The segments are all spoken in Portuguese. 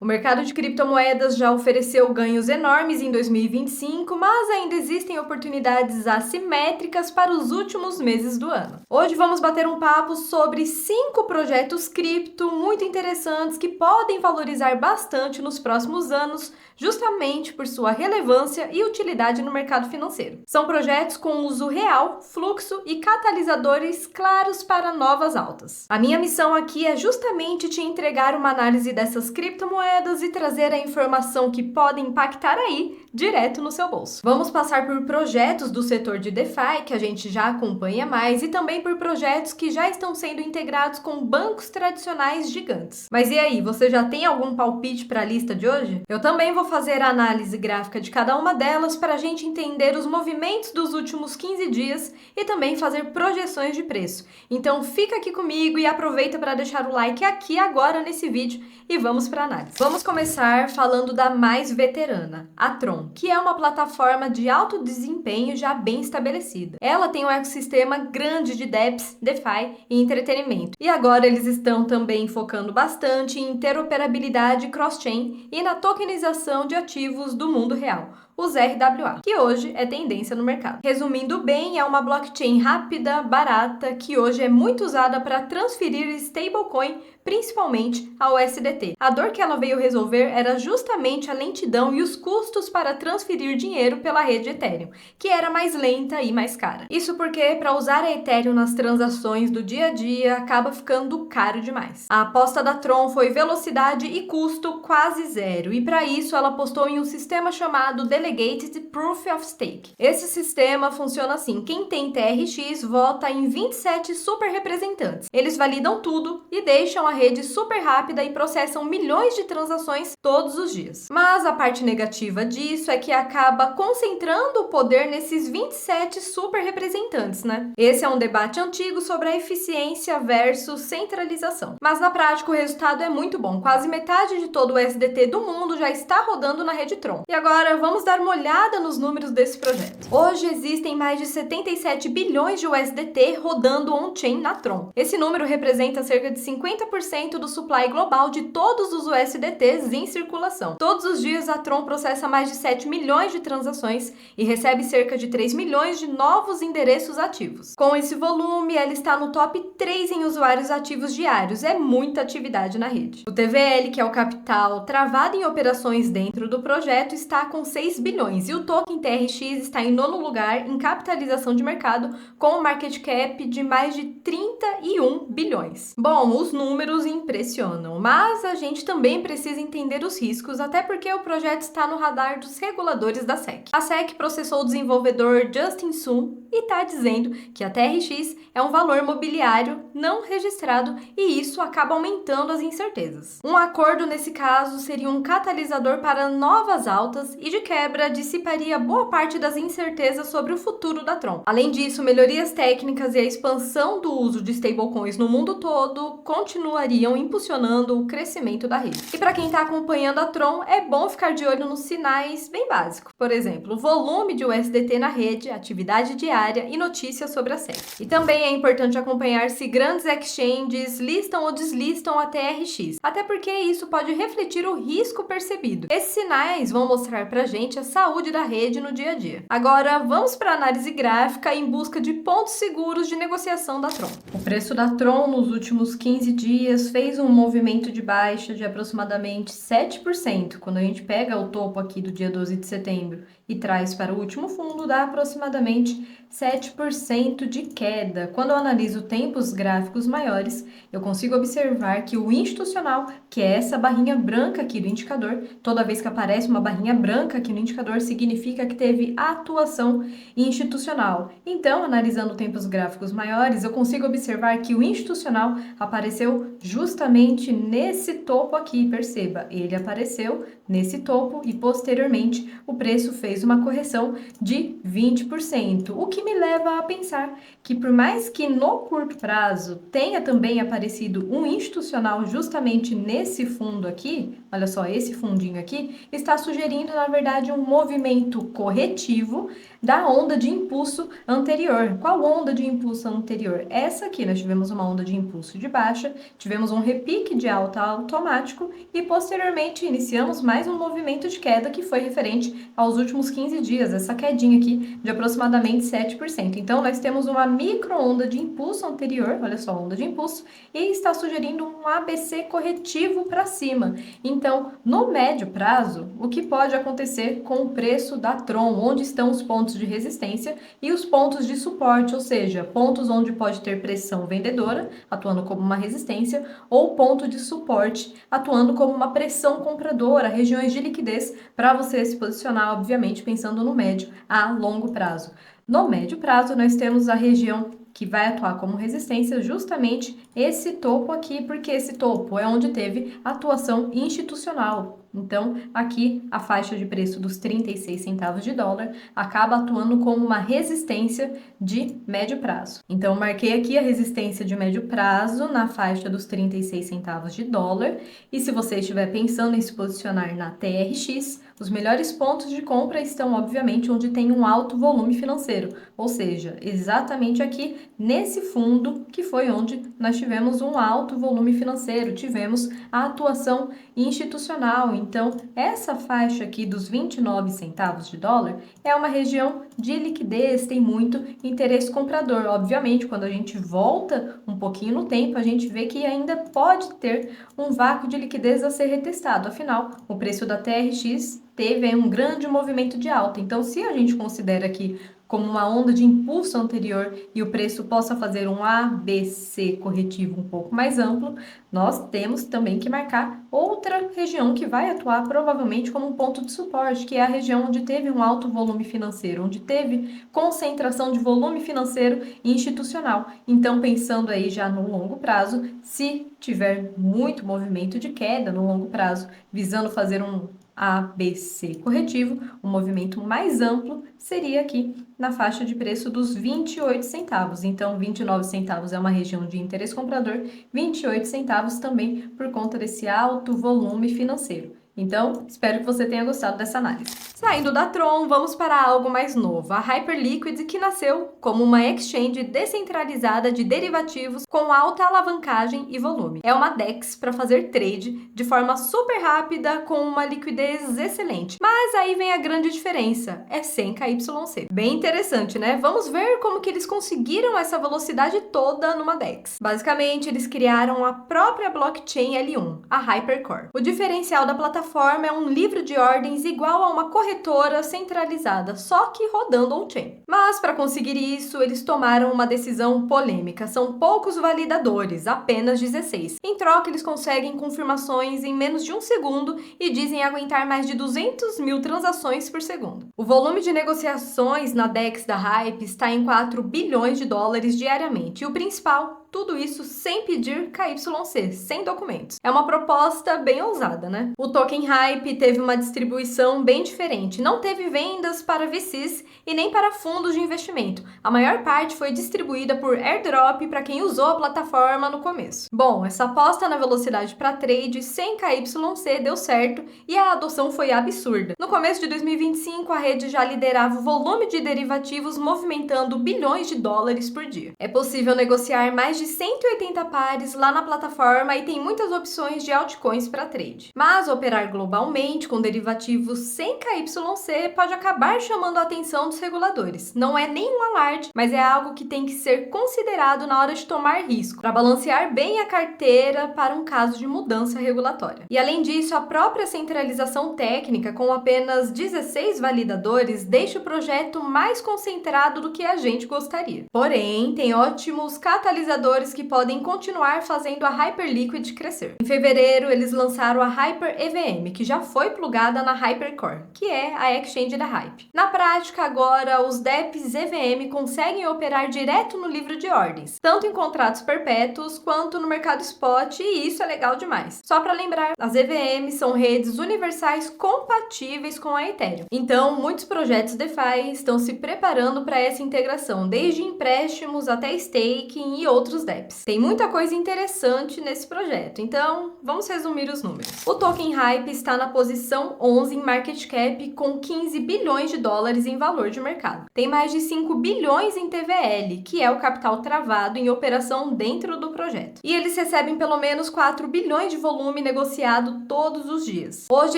O mercado de criptomoedas já ofereceu ganhos enormes em 2025, mas ainda existem oportunidades assimétricas para os últimos meses do ano. Hoje vamos bater um papo sobre 5 projetos cripto muito interessantes que podem valorizar bastante nos próximos anos, justamente por sua relevância e utilidade no mercado financeiro. São projetos com uso real, fluxo e catalisadores claros para novas altas. A minha missão aqui é justamente te entregar uma análise dessas criptomoedas e trazer a informação que pode impactar aí direto no seu bolso. Vamos passar por projetos do setor de DeFi que a gente já acompanha mais e também por projetos que já estão sendo integrados com bancos tradicionais gigantes. Mas e aí, você já tem algum palpite para a lista de hoje? Eu também vou fazer a análise gráfica de cada uma delas para a gente entender os movimentos dos últimos 15 dias e também fazer projeções de preço. Então fica aqui comigo e aproveita para deixar o like aqui agora nesse vídeo e vamos para a análise. Vamos começar falando da mais veterana, a Tron, que é uma plataforma de alto desempenho já bem estabelecida. Ela tem um ecossistema grande de dApps, DeFi e entretenimento. E agora eles estão também focando bastante em interoperabilidade cross-chain e na tokenização de ativos do mundo real, os RWA, que hoje é tendência no mercado. Resumindo bem, é uma blockchain rápida, barata, que hoje é muito usada para transferir stablecoin, principalmente ao USDT. A dor que ela veio resolver era justamente a lentidão e os custos para transferir dinheiro pela rede Ethereum, que era mais lenta e mais cara. Isso porque para usar a Ethereum nas transações do dia a dia acaba ficando caro demais. A aposta da Tron foi velocidade e custo quase zero, e para isso ela apostou em um sistema chamado Delegated Proof of Stake. Esse sistema funciona assim: quem tem TRX vota em 27 super representantes. Eles validam tudo e deixam a rede super rápida e processam milhões de transações todos os dias. Mas a parte negativa disso é que acaba concentrando o poder nesses 27 super representantes, né? Esse é um debate antigo sobre a eficiência versus centralização. Mas na prática o resultado é muito bom. Quase metade de todo o USDT do mundo já está rodando na rede Tron. E agora vamos dar uma olhada nos números desse projeto. Hoje existem mais de 77 bilhões de USDT rodando on-chain na Tron. Esse número representa cerca de 50% do supply global de todos os USDTs em circulação. Todos os dias a Tron processa mais de 7 milhões de transações e recebe cerca de 3 milhões de novos endereços ativos. Com esse volume, ela está no top 3 em usuários ativos diários. É muita atividade na rede. O TVL, que é o capital travado em operações dentro do projeto, está com 6 bilhões e o token TRX está em nono lugar em capitalização de mercado com um market cap de mais de 31 bilhões. Bom, os números impressionam, mas a gente também precisa entender os riscos, até porque o projeto está no radar dos reguladores da SEC. A SEC processou o desenvolvedor Justin Sun e está dizendo que a TRX é um valor mobiliário não registrado e isso acaba aumentando as incertezas. Um acordo nesse caso seria um catalisador para novas altas e de quebra dissiparia boa parte das incertezas sobre o futuro da Tron. Além disso, melhorias técnicas e a expansão do uso de stablecoins no mundo todo continuariam impulsionando o crescimento da rede. E para quem está acompanhando a Tron, é bom ficar de olho nos sinais bem básicos. Por exemplo, o volume de USDT na rede, atividade diária e notícias sobre a SEC. E também é importante acompanhar se grandes exchanges listam ou deslistam a TRX, até porque isso pode refletir o risco percebido. Esses sinais vão mostrar pra gente a saúde da rede no dia a dia. Agora, vamos para a análise gráfica em busca de pontos seguros de negociação da Tron. O preço da Tron nos últimos 15 dias fez um movimento de baixa de aproximadamente 7%. Quando a gente pega o topo aqui do dia 12 de setembro e traz para o último fundo, dá aproximadamente 7% de queda. Quando eu analiso tempos gráficos maiores, eu consigo observar que o institucional, que é essa barrinha branca aqui do indicador, toda vez que aparece uma barrinha branca aqui no indicador, significa que teve atuação institucional. Então, analisando tempos gráficos maiores, eu consigo observar que o institucional apareceu justamente nesse topo aqui, perceba, ele apareceu nesse topo e posteriormente o preço fez uma correção de 20%, o que me leva a pensar que por mais que no curto prazo tenha também aparecido um institucional justamente nesse fundo aqui, olha só, esse fundinho aqui está sugerindo, na verdade, um movimento corretivo da onda de impulso anterior. Qual onda de impulso anterior? Essa aqui, nós tivemos uma onda de impulso de baixa, tivemos um repique de alta automático e posteriormente iniciamos mais um movimento de queda que foi referente aos últimos 15 dias, essa quedinha aqui de aproximadamente 7%. Então, nós temos uma micro-onda de impulso anterior, olha só, onda de impulso, e está sugerindo um ABC corretivo para cima. Então, no médio prazo, o que pode acontecer com o preço da Tron, onde estão os pontos de resistência e os pontos de suporte, ou seja, pontos onde pode ter pressão vendedora, atuando como uma resistência, ou ponto de suporte, atuando como uma pressão compradora, regiões de liquidez, para você se posicionar, obviamente, pensando no médio a longo prazo. No médio prazo, nós temos a região que vai atuar como resistência justamente esse topo aqui, porque esse topo é onde teve atuação institucional. Então, aqui a faixa de preço dos 36 centavos de dólar acaba atuando como uma resistência de médio prazo. Então, marquei aqui a resistência de médio prazo na faixa dos 36 centavos de dólar. E se você estiver pensando em se posicionar na TRX, os melhores pontos de compra estão, obviamente, onde tem um alto volume financeiro, ou seja, exatamente aqui nesse fundo que foi onde nós tivemos um alto volume financeiro, tivemos a atuação institucional. Então, essa faixa aqui dos 29 centavos de dólar é uma região de liquidez, tem muito interesse comprador. Obviamente, quando a gente volta um pouquinho no tempo, a gente vê que ainda pode ter um vácuo de liquidez a ser retestado. Afinal, o preço da TRX teve um grande movimento de alta. Então, se a gente considera aqui como uma onda de impulso anterior e o preço possa fazer um ABC corretivo um pouco mais amplo, nós temos também que marcar outra região que vai atuar provavelmente como um ponto de suporte, que é a região onde teve um alto volume financeiro, onde teve concentração de volume financeiro institucional. Então, pensando aí já no longo prazo, se tiver muito movimento de queda no longo prazo, visando fazer um ABC corretivo, um movimento mais amplo seria aqui na faixa de preço dos 28 centavos. Então, 29 centavos é uma região de interesse comprador, 28 centavos também por conta desse alto volume financeiro. Então, espero que você tenha gostado dessa análise. Saindo da Tron, vamos para algo mais novo, a Hyperliquid, que nasceu como uma exchange descentralizada de derivativos com alta alavancagem e volume. É uma DEX para fazer trade de forma super rápida com uma liquidez excelente. Mas aí vem a grande diferença, é sem KYC. Bem interessante, né? Vamos ver como que eles conseguiram essa velocidade toda numa DEX. Basicamente, eles criaram a própria blockchain L1, a Hypercore. O diferencial da plataforma é um livro de ordens igual a uma corretora centralizada, só que rodando on-chain. Mas para conseguir isso, eles tomaram uma decisão polêmica. São poucos validadores, apenas 16. Em troca, eles conseguem confirmações em menos de um segundo e dizem aguentar mais de 200 mil transações por segundo. O volume de negociações na DEX da Hype está em 4 bilhões de dólares diariamente. E o principal, tudo isso sem pedir KYC, sem documentos. É uma proposta bem ousada, né? O token Hype teve uma distribuição bem diferente. Não teve vendas para VCs e nem para fundos de investimento. A maior parte foi distribuída por airdrop para quem usou a plataforma no começo. Bom, essa aposta na velocidade para trade sem KYC deu certo e a adoção foi absurda. No começo de 2025, a rede já liderava o volume de derivativos movimentando bilhões de dólares por dia. É possível negociar mais de 180 pares lá na plataforma e tem muitas opções de altcoins para trade. Mas operar globalmente com derivativos sem KYC pode acabar chamando a atenção dos reguladores. Não é nenhum alarde, mas é algo que tem que ser considerado na hora de tomar risco, para balancear bem a carteira para um caso de mudança regulatória. E além disso, a própria centralização técnica, com apenas 16 validadores, deixa o projeto mais concentrado do que a gente gostaria. Porém, tem ótimos catalisadores que podem continuar fazendo a Hyperliquid crescer. Em fevereiro, eles lançaram a Hyper EVM, que já foi plugada na Hypercore, que é a exchange da Hype. Na prática, agora, os DEPs EVM conseguem operar direto no livro de ordens, tanto em contratos perpétuos quanto no mercado spot, e isso é legal demais. Só para lembrar, as EVMs são redes universais compatíveis com a Ethereum. Então, muitos projetos DeFi estão se preparando para essa integração, desde empréstimos até staking e outros os DEPs. Tem muita coisa interessante nesse projeto, então vamos resumir os números. O token Hype está na posição 11 em market cap com 15 bilhões de dólares em valor de mercado. Tem mais de 5 bilhões em TVL, que é o capital travado em operação dentro do projeto. E eles recebem pelo menos 4 bilhões de volume negociado todos os dias. Hoje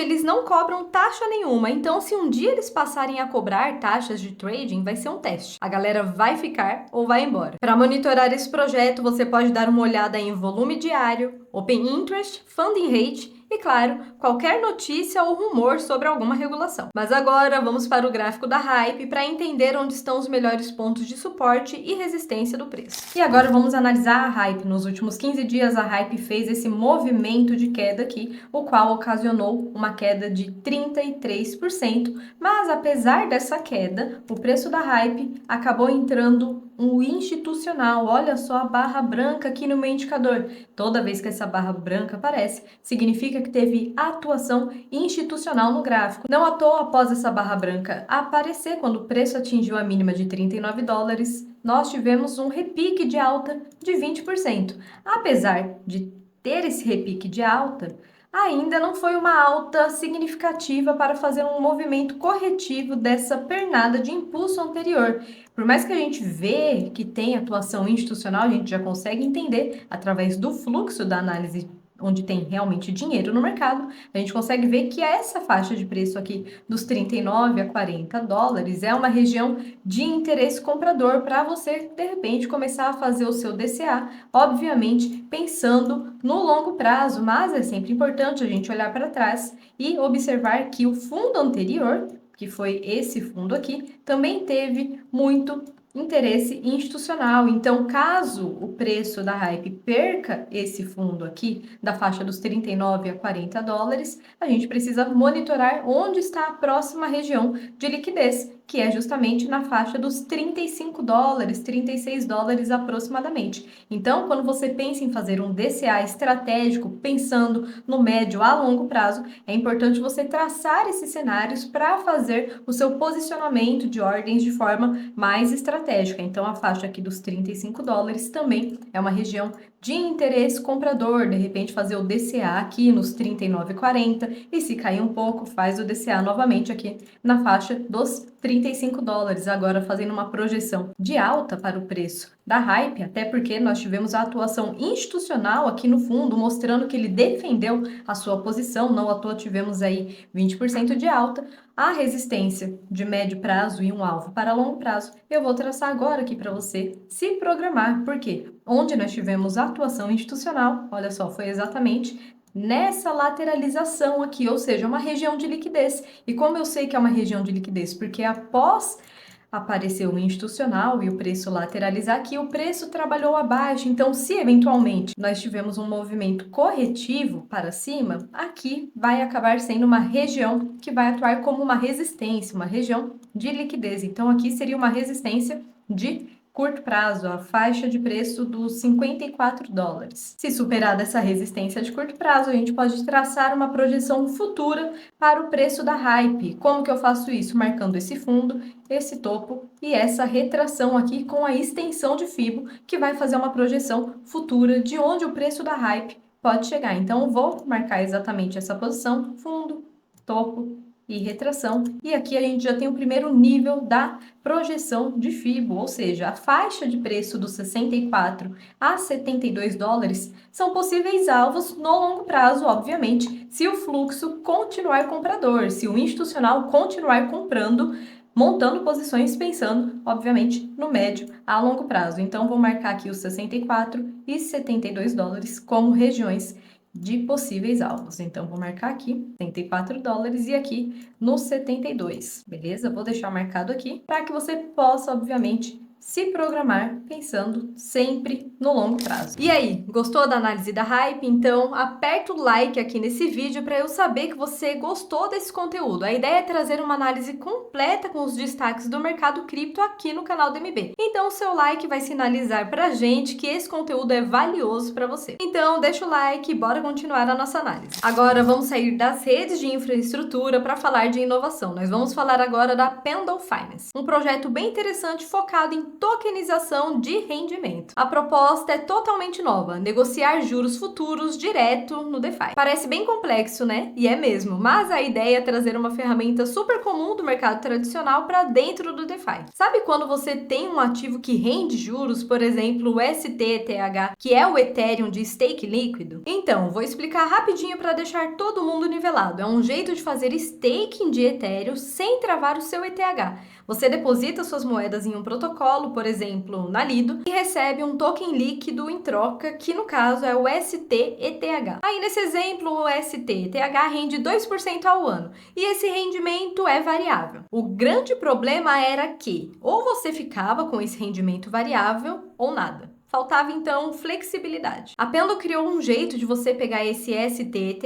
eles não cobram taxa nenhuma, então se um dia eles passarem a cobrar taxas de trading, vai ser um teste. A galera vai ficar ou vai embora. Para monitorar esse projeto, você pode dar uma olhada em volume diário, Open Interest, Funding Rate e, claro, qualquer notícia ou rumor sobre alguma regulação. Mas agora vamos para o gráfico da Hype para entender onde estão os melhores pontos de suporte e resistência do preço. E agora vamos analisar a Hype. Nos últimos 15 dias, a Hype fez esse movimento de queda aqui, o qual ocasionou uma queda de 33%, mas apesar dessa queda, o preço da Hype acabou entrando um institucional. Olha só a barra branca aqui no meu indicador. Toda vez que essa barra branca aparece, significa que teve atuação institucional no gráfico. Não à toa, após essa barra branca aparecer, quando o preço atingiu a mínima de 39 dólares, nós tivemos um repique de alta de 20%. Apesar de ter esse repique de alta, ainda não foi uma alta significativa para fazer um movimento corretivo dessa pernada de impulso anterior. Por mais que a gente vê que tem atuação institucional, a gente já consegue entender através do fluxo da análise onde tem realmente dinheiro no mercado, a gente consegue ver que essa faixa de preço aqui dos 39 a 40 dólares é uma região de interesse comprador para você, de repente, começar a fazer o seu DCA, obviamente pensando no longo prazo, mas é sempre importante a gente olhar para trás e observar que o fundo anterior, que foi esse fundo aqui, também teve muito interesse institucional. Então, caso o preço da Hype perca esse fundo aqui, da faixa dos 39 a 40 dólares, a gente precisa monitorar onde está a próxima região de liquidez, que é justamente na faixa dos 35 dólares, 36 dólares aproximadamente. Então, quando você pensa em fazer um DCA estratégico, pensando no médio a longo prazo, é importante você traçar esses cenários para fazer o seu posicionamento de ordens de forma mais estratégica. Então, a faixa aqui dos 35 dólares também é uma região de interesse comprador, de repente fazer o DCA aqui nos 39,40 e se cair um pouco, faz o DCA novamente aqui na faixa dos 35 dólares, agora fazendo uma projeção de alta para o preço da Hype, até porque nós tivemos a atuação institucional aqui no fundo, mostrando que ele defendeu a sua posição, não à toa tivemos aí 20% de alta. A resistência de médio prazo e um alvo para longo prazo, eu vou traçar agora aqui para você se programar, porque onde nós tivemos a atuação institucional, olha só, foi exatamente nessa lateralização aqui, ou seja, uma região de liquidez. E como eu sei que é uma região de liquidez? Porque após aparecer o institucional e o preço lateralizar aqui, o preço trabalhou abaixo. Então, se eventualmente nós tivemos um movimento corretivo para cima, aqui vai acabar sendo uma região que vai atuar como uma resistência, uma região de liquidez. Então, aqui seria uma resistência de curto prazo, a faixa de preço dos 54 dólares. Se superar dessa resistência de curto prazo, a gente pode traçar uma projeção futura para o preço da Hype. Como que eu faço isso? Marcando esse fundo, esse topo e essa retração aqui com a extensão de Fibo, que vai fazer uma projeção futura de onde o preço da Hype pode chegar. Então, eu vou marcar exatamente essa posição, fundo, topo e retração. E aqui a gente já tem o primeiro nível da projeção de Fibo, ou seja, a faixa de preço dos 64 a 72 dólares são possíveis alvos no longo prazo, obviamente, se o fluxo continuar comprador, se o institucional continuar comprando, montando posições pensando, obviamente, no médio a longo prazo. Então, vou marcar aqui os 64 e 72 dólares como regiões de possíveis alvos. Então, vou marcar aqui 74 dólares e aqui no 72, beleza? Vou deixar marcado aqui para que você possa, obviamente, se programar pensando sempre no longo prazo. E aí, gostou da análise da Hype? Então aperta o like aqui nesse vídeo para eu saber que você gostou desse conteúdo. A ideia é trazer uma análise completa com os destaques do mercado cripto aqui no canal do MB. Então o seu like vai sinalizar pra gente que esse conteúdo é valioso para você. Então deixa o like e bora continuar a nossa análise. Agora vamos sair das redes de infraestrutura para falar de inovação. Nós vamos falar agora da Pendle Finance, um projeto bem interessante focado em tokenização de rendimento. A proposta proposta é totalmente nova, negociar juros futuros direto no DeFi. Parece bem complexo, né? E é mesmo, mas a ideia é trazer uma ferramenta super comum do mercado tradicional para dentro do DeFi. Sabe quando você tem um ativo que rende juros, por exemplo, o STETH, que é o Ethereum de stake líquido? Então, vou explicar rapidinho para deixar todo mundo nivelado. É um jeito de fazer staking de Ethereum sem travar o seu ETH. Você deposita suas moedas em um protocolo, por exemplo, na Lido, e recebe um token líquido em troca, que no caso é o STETH. Aí nesse exemplo, o STETH rende 2% ao ano, e esse rendimento é variável. O grande problema era que ou você ficava com esse rendimento variável ou nada. Faltava então flexibilidade. A Pendle criou um jeito de você pegar esse STETH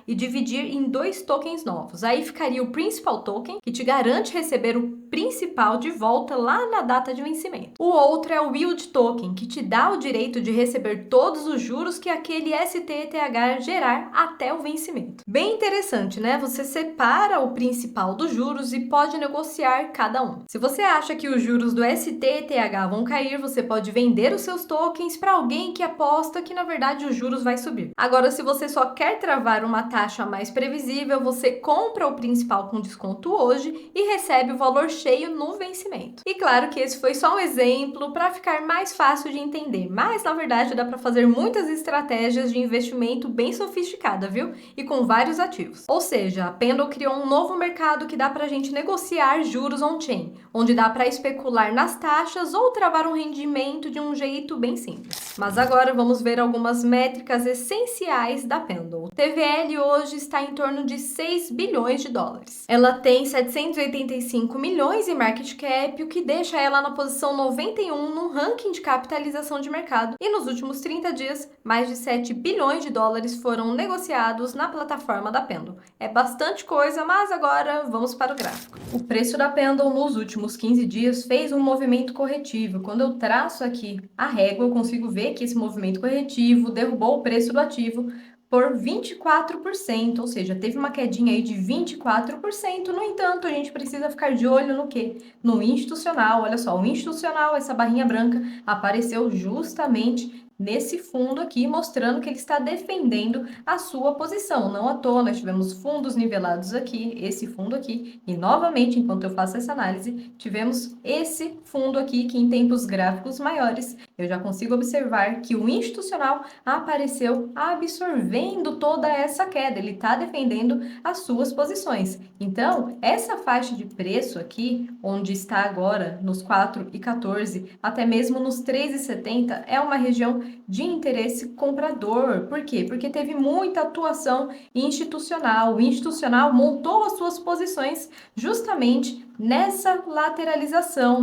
e dividir em 2 tokens novos. Aí ficaria o Principal Token, que te garante receber o principal de volta lá na data de vencimento. O outro é o Yield Token, que te dá o direito de receber todos os juros que aquele STETH gerar até o vencimento. Bem interessante, né? Você separa o principal dos juros e pode negociar cada um. Se você acha que os juros do STETH vão cair, você pode vender os seus tokens para alguém que aposta que na verdade os juros vai subir. Agora, se você só quer travar uma taxa mais previsível, você compra o principal com desconto hoje e recebe o valor cheio no vencimento. E claro que esse foi só um exemplo para ficar mais fácil de entender, mas na verdade dá para fazer muitas estratégias de investimento bem sofisticada, viu? E com vários ativos. Ou seja, a Pendle criou um novo mercado que dá para a gente negociar juros on-chain, onde dá para especular nas taxas ou travar um rendimento de um jeito bem simples. Mas agora vamos ver algumas métricas essenciais da Pendle. O TVL hoje está em torno de 6 bilhões de dólares. Ela tem 785 milhões em market cap, o que deixa ela na posição 91 no ranking de capitalização de mercado. E nos últimos 30 dias, mais de 7 bilhões de dólares foram negociados na plataforma da Pendle. É bastante coisa, mas agora vamos para o gráfico. O preço da Pendle nos últimos 15 dias fez um movimento corretivo. Quando eu traço aqui a régua, eu consigo ver que esse movimento corretivo derrubou o preço do ativo por 24%, ou seja, teve uma quedinha aí de 24%. No entanto, a gente precisa ficar de olho no quê? No institucional. Olha só, o institucional, essa barrinha branca, apareceu justamente nesse fundo aqui, mostrando que ele está defendendo a sua posição. Não à toa, nós tivemos fundos nivelados aqui, esse fundo aqui, e novamente, enquanto eu faço essa análise, tivemos esse fundo aqui, que em tempos gráficos maiores, eu já consigo observar que o institucional apareceu absorvendo toda essa queda, ele está defendendo as suas posições. Então, essa faixa de preço aqui, onde está agora nos 4,14, até mesmo nos 3,70, é uma região de interesse comprador. Por quê? Porque teve muita atuação institucional. O institucional montou as suas posições justamente nessa lateralização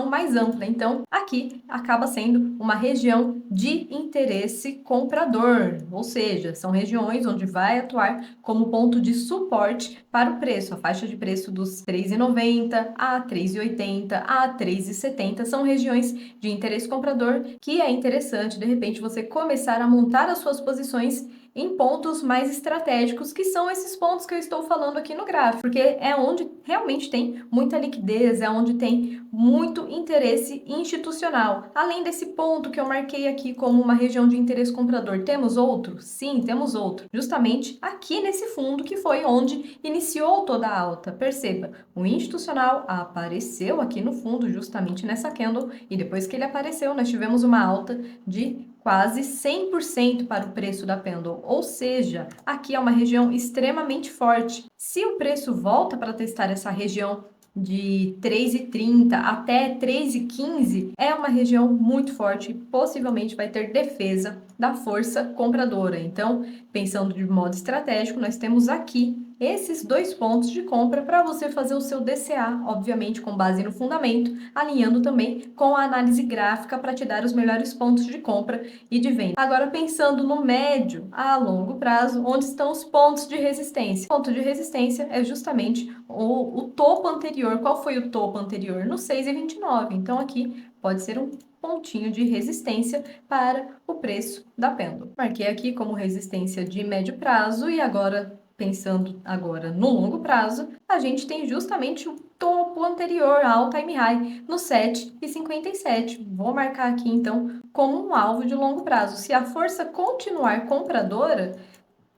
mais ampla. Então, aqui acaba sendo uma região de interesse comprador, ou seja, são regiões onde vai atuar como ponto de suporte para o preço. A faixa de preço dos 3,90 a 3,80 a 3,70 são regiões de interesse comprador, que é interessante, de repente, você começar a montar as suas posições em pontos mais estratégicos, que são esses pontos que eu estou falando aqui no gráfico, porque é onde realmente tem muita liquidez, é onde tem muito interesse institucional. Além desse ponto que eu marquei aqui como uma região de interesse comprador, temos outro? Sim, temos outro. Justamente aqui nesse fundo, que foi onde iniciou toda a alta. Perceba, o institucional apareceu aqui no fundo, justamente nessa candle, e depois que ele apareceu, nós tivemos uma alta de quase 100% para o preço da Pendle, ou seja, aqui é uma região extremamente forte. Se o preço volta para testar essa região de 3,30 até 3,15, é uma região muito forte, possivelmente vai ter defesa da força compradora. Então, pensando de modo estratégico, nós temos aqui esses 2 pontos de compra para você fazer o seu DCA, obviamente com base no fundamento, alinhando também com a análise gráfica para te dar os melhores pontos de compra e de venda. Agora, pensando no médio a longo prazo, onde estão os pontos de resistência? O ponto de resistência é justamente o topo anterior. Qual foi o topo anterior? No 6,29. Então, aqui pode ser um pontinho de resistência para o preço da Pendle. Marquei aqui como resistência de médio prazo e agora, pensando agora no longo prazo, a gente tem justamente o topo anterior ao time high no 7,57. Vou marcar aqui então como um alvo de longo prazo. Se a força continuar compradora,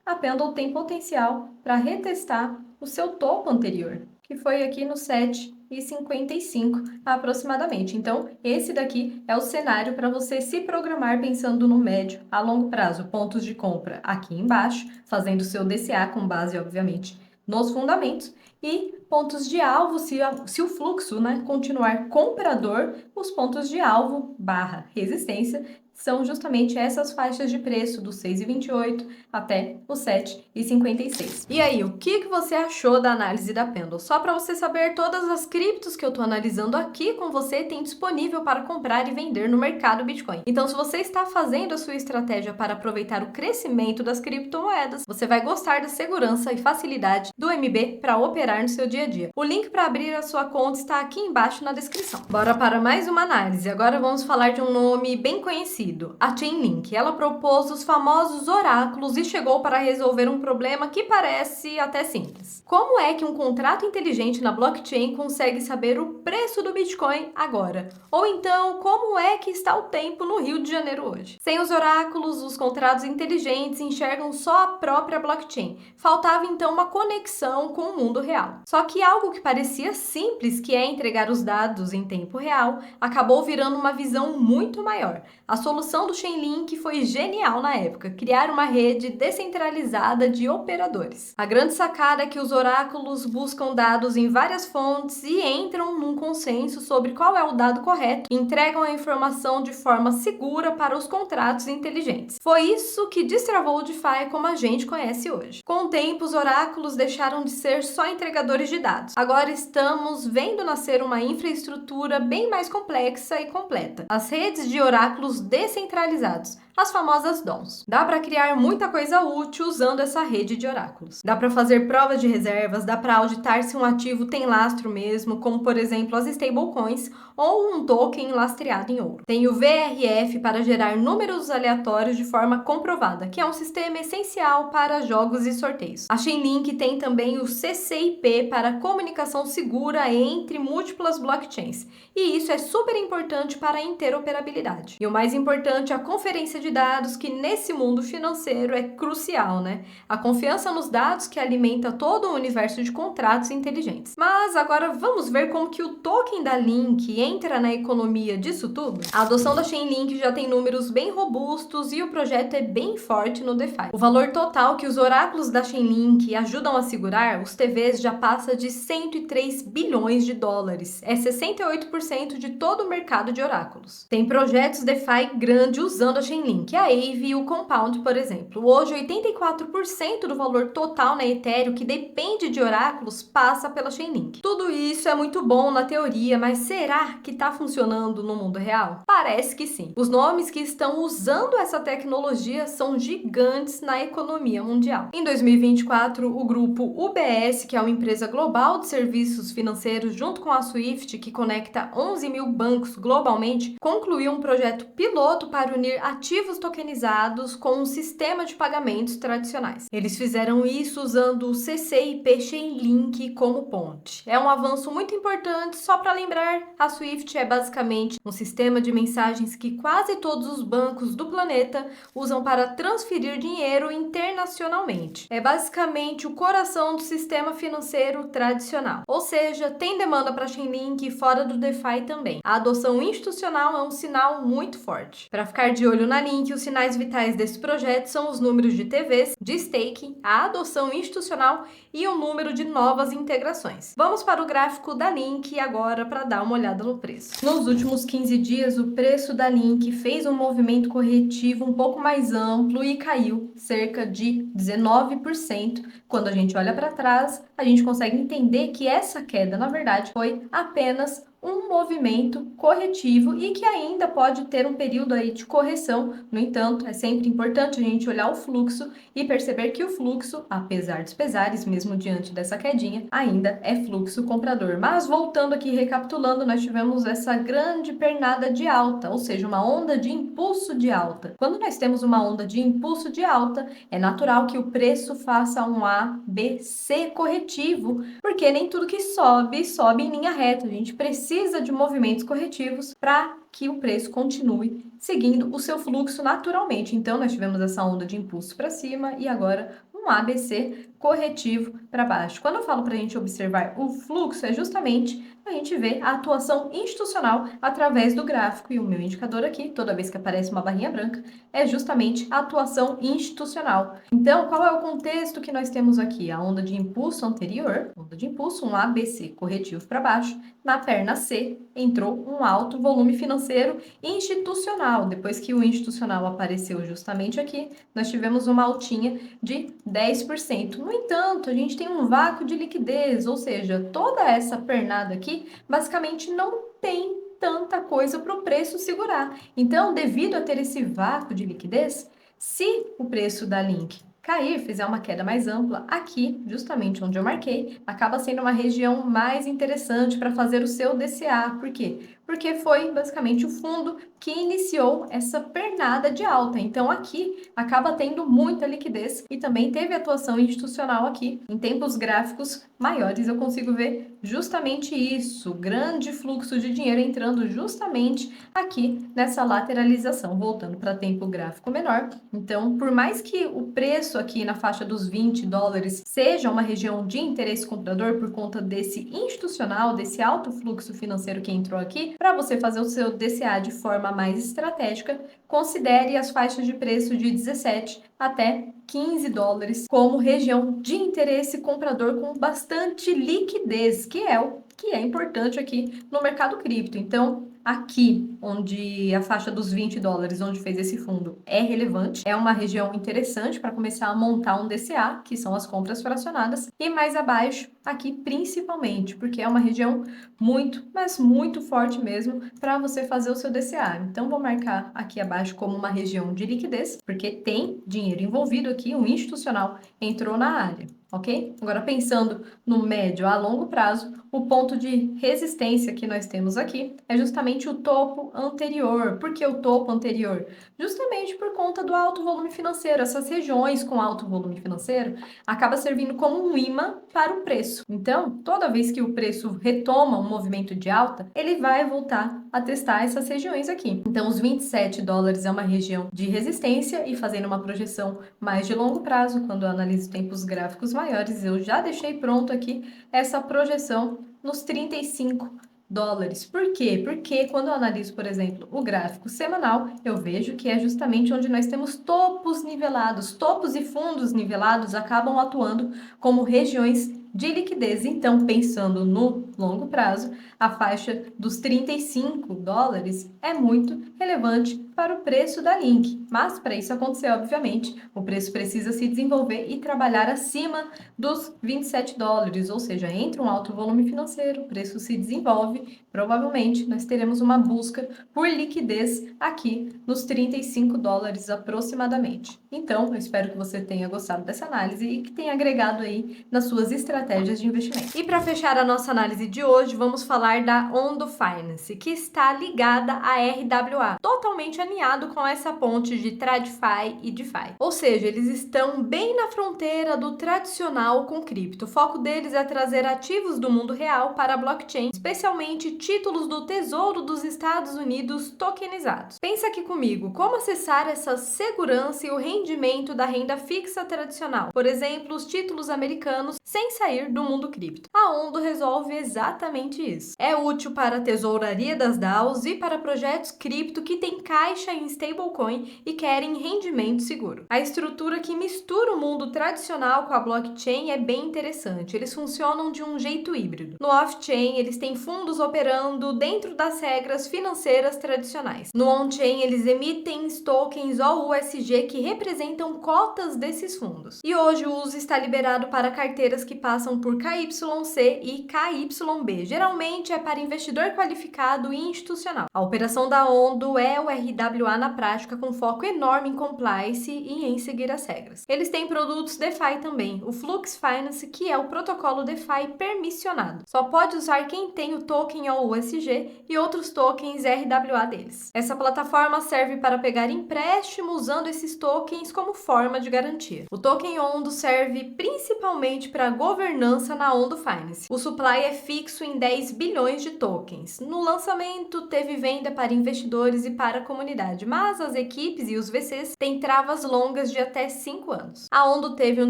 a Pendle tem potencial para retestar o seu topo anterior, que foi aqui no 7,55 aproximadamente. Então, esse daqui é o cenário para você se programar pensando no médio a longo prazo. Pontos de compra aqui embaixo, fazendo seu DCA com base, obviamente, nos fundamentos, e pontos de alvo, se o fluxo, né, continuar comprador, os pontos de alvo barra resistência são justamente essas faixas de preço do 6,28 até o 7,56. E aí, o que você achou da análise da Pendle? Só para você saber, todas as criptos que eu estou analisando aqui com você tem disponível para comprar e vender no mercado Bitcoin. Então, se você está fazendo a sua estratégia para aproveitar o crescimento das criptomoedas, você vai gostar da segurança e facilidade do MB para operar no seu dia a dia. O link para abrir a sua conta está aqui embaixo na descrição. Bora para mais uma análise. Agora vamos falar de um nome bem conhecido, a Chainlink. Ela propôs os famosos oráculos e chegou para resolver um problema que parece até simples. Como é que um contrato inteligente na blockchain consegue saber o preço do Bitcoin agora? Ou então, como é que está o tempo no Rio de Janeiro hoje? Sem os oráculos, os contratos inteligentes enxergam só a própria blockchain. Faltava então uma conexão com o mundo real. Só que algo que parecia simples, que é entregar os dados em tempo real, acabou virando uma visão muito maior. A solução do Chainlink foi genial na época, criar uma rede descentralizada de operadores. A grande sacada é que os oráculos buscam dados em várias fontes e entram num consenso sobre qual é o dado correto e entregam a informação de forma segura para os contratos inteligentes. Foi isso que destravou o DeFi como a gente conhece hoje. Com o tempo, os oráculos deixaram de ser só entregadores de dados. Agora estamos vendo nascer uma infraestrutura bem mais complexa e completa. As redes de oráculos descentralizados, as famosas DONs. Dá para criar muita coisa útil usando essa rede de oráculos. Dá para fazer provas de reservas, dá para auditar se um ativo tem lastro mesmo, como por exemplo as stablecoins ou um token lastreado em ouro. Tem o VRF para gerar números aleatórios de forma comprovada, que é um sistema essencial para jogos e sorteios. A Chainlink tem também o CCIP para comunicação segura entre múltiplas blockchains, e isso é super importante para a interoperabilidade. E o mais importante, a conferência de dados, que nesse mundo financeiro é crucial, né? A confiança nos dados que alimenta todo o universo de contratos inteligentes. Mas agora vamos ver como que o token da Link entra na economia disso tudo? A adoção da Chainlink já tem números bem robustos e o projeto é bem forte no DeFi. O valor total que os oráculos da Chainlink ajudam a segurar, os TVs, já passa de 103 bilhões de dólares. É 68% de todo o mercado de oráculos. Tem projetos DeFi grande usando a Chainlink, a Aave e o Compound, por exemplo. Hoje, 84% do valor total na Ethereum que depende de oráculos passa pela Chainlink. Tudo isso é muito bom na teoria, mas será que está funcionando no mundo real? Parece que sim. Os nomes que estão usando essa tecnologia são gigantes na economia mundial. Em 2024, o grupo UBS, que é uma empresa global de serviços financeiros, junto com a Swift, que conecta 11 mil bancos globalmente, concluiu um projeto piloto para unir ativos tokenizados com um sistema de pagamentos tradicionais. Eles fizeram isso usando o CCIP Chainlink como ponte. É um avanço muito importante. Só para lembrar, a Swift é basicamente um sistema de mensagens que quase todos os bancos do planeta usam para transferir dinheiro internacionalmente. É basicamente o coração do sistema financeiro tradicional. Ou seja, tem demanda para Chainlink fora do DeFi também. A adoção institucional é um sinal muito forte. Para ficar de olho na Link, os sinais vitais desse projeto são os números de TVs, de staking, a adoção institucional e o número de novas integrações. Vamos para o gráfico da Link agora para dar uma olhada no preço. Nos últimos 15 dias, o preço da Link fez um movimento corretivo um pouco mais amplo e caiu cerca de 19%. Quando a gente olha para trás, a gente consegue entender que essa queda, na verdade, foi apenas um movimento corretivo e que ainda pode ter um período aí de correção. No entanto, é sempre importante a gente olhar o fluxo e perceber que o fluxo, apesar dos pesares, mesmo diante dessa quedinha, ainda é fluxo comprador. Mas voltando aqui, recapitulando, nós tivemos essa grande pernada de alta, ou seja, uma onda de impulso de alta. Quando nós temos uma onda de impulso de alta, é natural que o preço faça um A, B, C corretivo, porque nem tudo que sobe, sobe em linha reta. A gente precisa precisa de movimentos corretivos para que o preço continue seguindo o seu fluxo naturalmente. Então, nós tivemos essa onda de impulso para cima e agora um ABC corretivo para baixo. Quando eu falo para a gente observar o fluxo, é justamente a gente ver a atuação institucional através do gráfico. E o meu indicador aqui, toda vez que aparece uma barrinha branca, é justamente a atuação institucional. Então, qual é o contexto que nós temos aqui? A onda de impulso anterior, onda de impulso, um ABC corretivo para baixo. Na perna C, entrou um alto volume financeiro institucional. Depois que o institucional apareceu justamente aqui, nós tivemos uma altinha de 10%. No entanto, a gente tem um vácuo de liquidez, ou seja, toda essa pernada aqui basicamente não tem tanta coisa para o preço segurar. Então, devido a ter esse vácuo de liquidez, se o preço da Link cair, fizer uma queda mais ampla, aqui, justamente onde eu marquei, acaba sendo uma região mais interessante para fazer o seu DCA. Por quê? Porque foi basicamente o fundo que iniciou essa pernada de alta. Então aqui acaba tendo muita liquidez e também teve atuação institucional aqui. Em tempos gráficos maiores eu consigo ver justamente isso, grande fluxo de dinheiro entrando justamente aqui nessa lateralização, voltando para tempo gráfico menor. Então, por mais que o preço aqui na faixa dos 20 dólares seja uma região de interesse comprador por conta desse institucional, desse alto fluxo financeiro que entrou aqui, para você fazer o seu DCA de forma mais estratégica, considere as faixas de preço de 17 até 15 dólares como região de interesse comprador com bastante liquidez, que é o que é importante aqui no mercado cripto. Então, aqui, onde a faixa dos 20 dólares, onde fez esse fundo, é relevante, é uma região interessante para começar a montar um DCA, que são as compras fracionadas, e mais abaixo, aqui principalmente, porque é uma região muito, mas muito forte mesmo para você fazer o seu DCA. Então, vou marcar aqui abaixo como uma região de liquidez, porque tem dinheiro envolvido aqui, um institucional entrou na área. Ok? Agora, pensando no médio a longo prazo, o ponto de resistência que nós temos aqui é justamente o topo anterior. Por que o topo anterior? Justamente por conta do alto volume financeiro. Essas regiões com alto volume financeiro acaba servindo como um imã para o preço. Então, toda vez que o preço retoma um movimento de alta, ele vai voltar a testar essas regiões aqui. Então, os 27 dólares é uma região de resistência e fazendo uma projeção mais de longo prazo, quando eu analiso tempos gráficos maiores, eu já deixei pronto aqui essa projeção nos 35 dólares. Por quê? Porque quando eu analiso, por exemplo, o gráfico semanal, eu vejo que é justamente onde nós temos topos nivelados. Topos e fundos nivelados acabam atuando como regiões de liquidez. Então, pensando no longo prazo, a faixa dos 35 dólares é muito relevante para o preço da Link. Mas, para isso acontecer, obviamente, o preço precisa se desenvolver e trabalhar acima dos 27 dólares, ou seja, entra um alto volume financeiro, o preço se desenvolve, provavelmente nós teremos uma busca por liquidez aqui nos 35 dólares aproximadamente. Então, eu espero que você tenha gostado dessa análise e que tenha agregado aí nas suas estratégias de investimento. E para fechar a nossa análise de hoje, vamos falar da Ondo Finance, que está ligada à RWA, totalmente alinhado com essa ponte de TradFi e DeFi. Ou seja, eles estão bem na fronteira do tradicional com cripto. O foco deles é trazer ativos do mundo real para a blockchain, especialmente títulos do Tesouro dos Estados Unidos tokenizados. Pensa aqui comigo, como acessar essa segurança e o rendimento da renda fixa tradicional? Por exemplo, os títulos americanos sem sair do mundo cripto. A Ondo resolve exatamente isso. É útil para a tesouraria das DAOs e para projetos cripto que têm caixa em stablecoin e querem rendimento seguro. A estrutura que mistura o mundo tradicional com a blockchain é bem interessante. Eles funcionam de um jeito híbrido. No off-chain, eles têm fundos operando dentro das regras financeiras tradicionais. No on-chain, eles emitem tokens ou USG que representam cotas desses fundos. E hoje o uso está liberado para carteiras que passam por KYC e KYB. Geralmente é para investidor qualificado e institucional. A operação da Ondo é o RWA RWA na prática, com foco enorme em compliance e em seguir as regras. Eles têm produtos DeFi também, o Flux Finance, que é o protocolo DeFi permissionado. Só pode usar quem tem o token OUSG e outros tokens RWA deles. Essa plataforma serve para pegar empréstimo usando esses tokens como forma de garantia. O token Ondo serve principalmente para governança na Ondo Finance. O supply é fixo em 10 bilhões de tokens. No lançamento, teve venda para investidores e para a comunidade, mas as equipes e os VCs têm travas longas de até 5 anos. A Ondo teve um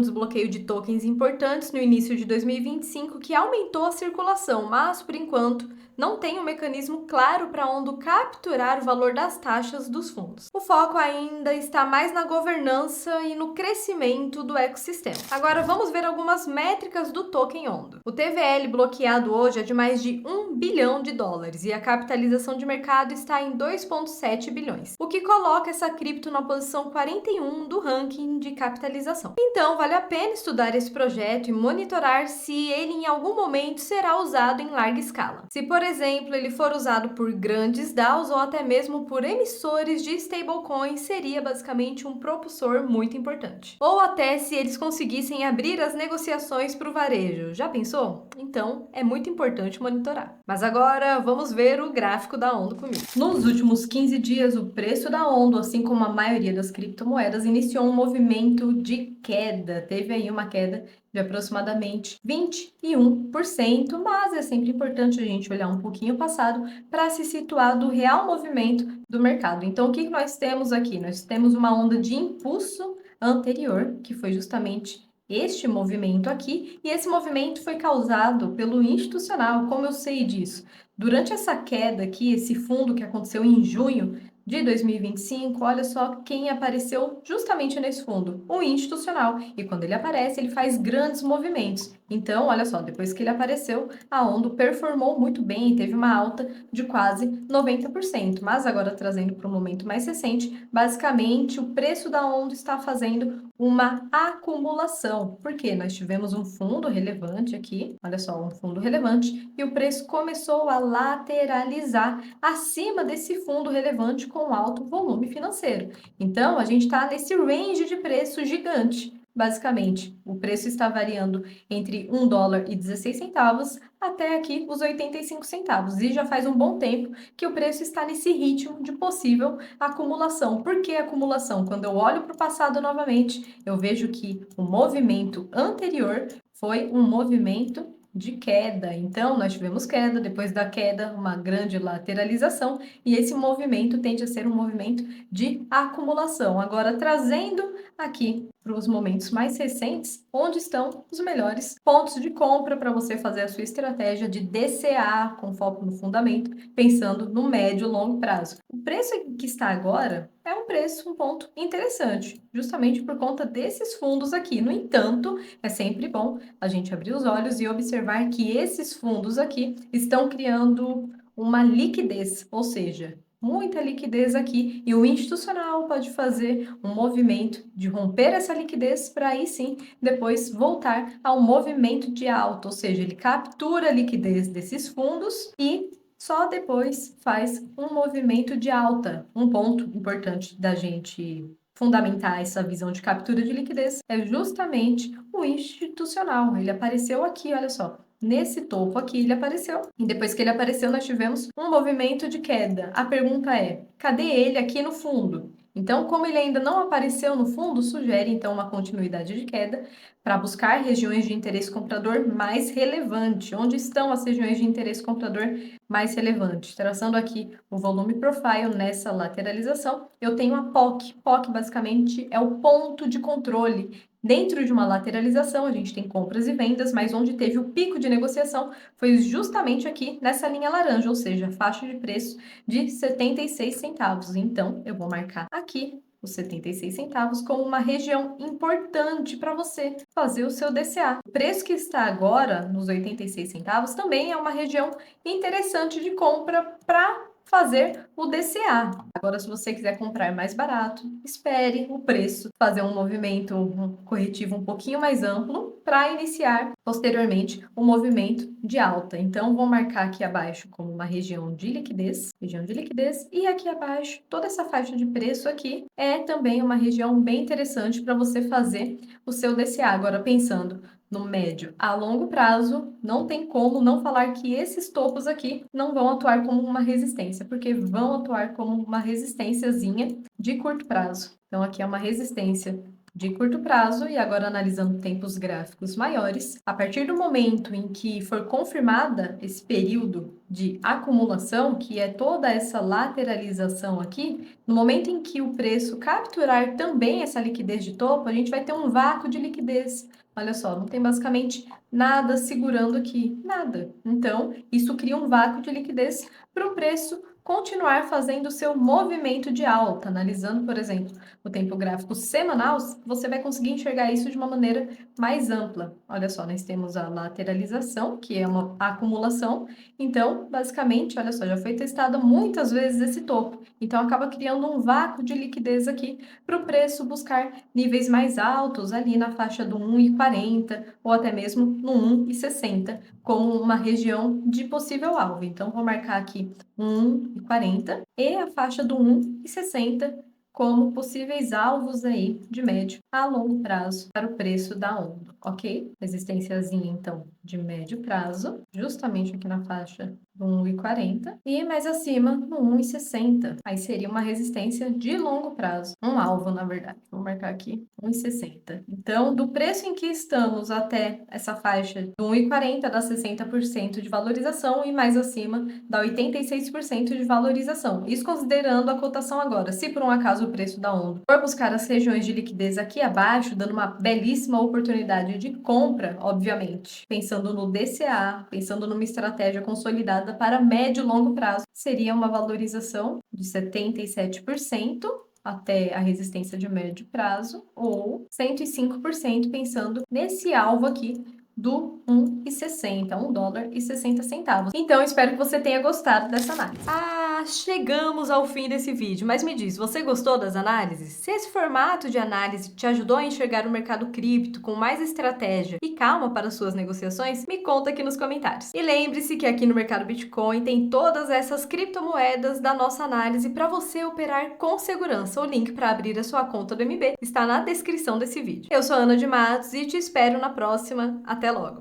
desbloqueio de tokens importantes no início de 2025 que aumentou a circulação, mas por enquanto não tem um mecanismo claro para a Ondo capturar o valor das taxas dos fundos. O foco ainda está mais na governança e no crescimento do ecossistema. Agora vamos ver algumas métricas do token Ondo. O TVL bloqueado hoje é de mais de 1 bilhão de dólares e a capitalização de mercado está em 2,7 bilhões, o que coloca essa cripto na posição 41 do ranking de capitalização. Então vale a pena estudar esse projeto e monitorar se ele em algum momento será usado em larga escala. Se, por exemplo, ele for usado por grandes DAOs ou até mesmo por emissores de stablecoins, seria basicamente um propulsor muito importante. Ou até se eles conseguissem abrir as negociações para o varejo. Já pensou? Então, é muito importante monitorar. Mas agora, vamos ver o gráfico da Ondo comigo. Nos últimos 15 dias, o preço da Ondo, assim como a maioria das criptomoedas, iniciou um movimento de queda. Teve aí uma queda de aproximadamente 21%, mas é sempre importante a gente olhar um pouquinho o passado para se situar do real movimento do mercado. Então, o que nós temos aqui? Nós temos uma onda de impulso anterior, que foi justamente este movimento aqui, e esse movimento foi causado pelo institucional. Como eu sei disso? Durante essa queda aqui, esse fundo que aconteceu em junho de 2025, olha só quem apareceu justamente nesse fundo, o institucional. E quando ele aparece, ele faz grandes movimentos. Então, olha só, depois que ele apareceu, a Ondo performou muito bem e teve uma alta de quase 90%. Mas agora, trazendo para um momento mais recente, basicamente o preço da Ondo está fazendo uma acumulação. Porque nós tivemos um fundo relevante aqui, olha só, um fundo relevante, e o preço começou a lateralizar acima desse fundo relevante com alto volume financeiro. Então, a gente está nesse range de preço gigante. Basicamente, o preço está variando entre 1 dólar e 16 centavos até aqui os 85 centavos. E já faz um bom tempo que o preço está nesse ritmo de possível acumulação. Por que acumulação? Quando eu olho para o passado novamente, eu vejo que o movimento anterior foi um movimento de queda. Então, nós tivemos queda, depois da queda, uma grande lateralização, e esse movimento tende a ser um movimento de acumulação. Agora, trazendo aqui para os momentos mais recentes, onde estão os melhores pontos de compra para você fazer a sua estratégia de DCA com foco no fundamento, pensando no médio e longo prazo. O preço que está agora é um ponto interessante, justamente por conta desses fundos aqui. No entanto, é sempre bom a gente abrir os olhos e observar que esses fundos aqui estão criando uma liquidez, ou seja, muita liquidez aqui, e o institucional pode fazer um movimento de romper essa liquidez para aí sim depois voltar ao movimento de alta, ou seja, ele captura a liquidez desses fundos e só depois faz um movimento de alta. Um ponto importante da gente fundamentar essa visão de captura de liquidez é justamente o institucional. Ele apareceu aqui, olha só. Nesse topo aqui ele apareceu, e depois que ele apareceu nós tivemos um movimento de queda. A pergunta é, cadê ele aqui no fundo? Então, como ele ainda não apareceu no fundo, sugere então uma continuidade de queda para buscar regiões de interesse comprador mais relevante. Onde estão as regiões de interesse comprador mais relevantes? Traçando aqui o volume profile nessa lateralização, eu tenho a POC. POC basicamente é o ponto de controle. Dentro de uma lateralização, a gente tem compras e vendas, mas onde teve o pico de negociação foi justamente aqui nessa linha laranja, ou seja, faixa de preço de 76 centavos. Então, eu vou marcar aqui os 76 centavos como uma região importante para você fazer o seu DCA. O preço que está agora nos 86 centavos também é uma região interessante de compra para fazer o DCA. Agora, se você quiser comprar mais barato, espere o preço fazer um movimento corretivo um pouquinho mais amplo para iniciar posteriormente o movimento de alta. Então, vou marcar aqui abaixo como uma região de liquidez, e aqui abaixo, toda essa faixa de preço aqui é também uma região bem interessante para você fazer o seu DCA. Agora, pensando no médio a longo prazo, não tem como não falar que esses topos aqui não vão atuar como uma resistência, porque vão atuar como uma resistênciazinha de curto prazo. Então, aqui é uma resistência de curto prazo, e agora analisando tempos gráficos maiores, a partir do momento em que for confirmada esse período de acumulação, que é toda essa lateralização aqui, no momento em que o preço capturar também essa liquidez de topo, a gente vai ter um vácuo de liquidez. Olha só, não tem basicamente nada segurando aqui, nada. Então, isso cria um vácuo de liquidez para o preço continuar fazendo o seu movimento de alta. Analisando, por exemplo, o tempo gráfico semanal, você vai conseguir enxergar isso de uma maneira mais ampla. Olha só, nós temos a lateralização, que é uma acumulação. Então, basicamente, olha só, já foi testado muitas vezes esse topo. Então, acaba criando um vácuo de liquidez aqui para o preço buscar níveis mais altos ali na faixa do 1,40 ou até mesmo no 1,60 como uma região de possível alvo. Então, vou marcar aqui 1,40 e a faixa do 1,60 como possíveis alvos aí de médio a longo prazo para o preço da onda, ok? Resistênciazinha, então, de médio prazo, justamente aqui na faixa do 1,40 e mais acima no 1,60. Aí seria uma resistência de longo prazo, um alvo, na verdade. Vou marcar aqui 1,60. Então, do preço em que estamos até essa faixa do 1,40 dá 60% de valorização e mais acima dá 86% de valorização. Isso considerando a cotação agora. Se por um acaso o preço da onda for buscar as regiões de liquidez aqui abaixo, dando uma belíssima oportunidade de compra, obviamente, pensando no DCA, pensando numa estratégia consolidada para médio e longo prazo, seria uma valorização de 77% até a resistência de médio prazo, ou 105% pensando nesse alvo aqui do 1,60, $1,60. Então, espero que você tenha gostado dessa análise. Chegamos ao fim desse vídeo, mas me diz, você gostou das análises? Se esse formato de análise te ajudou a enxergar o mercado cripto com mais estratégia e calma para suas negociações, me conta aqui nos comentários. E lembre-se que aqui no mercado Bitcoin tem todas essas criptomoedas da nossa análise para você operar com segurança. O link para abrir a sua conta do MB está na descrição desse vídeo. Eu sou a Ana de Matos e te espero na próxima. Até logo!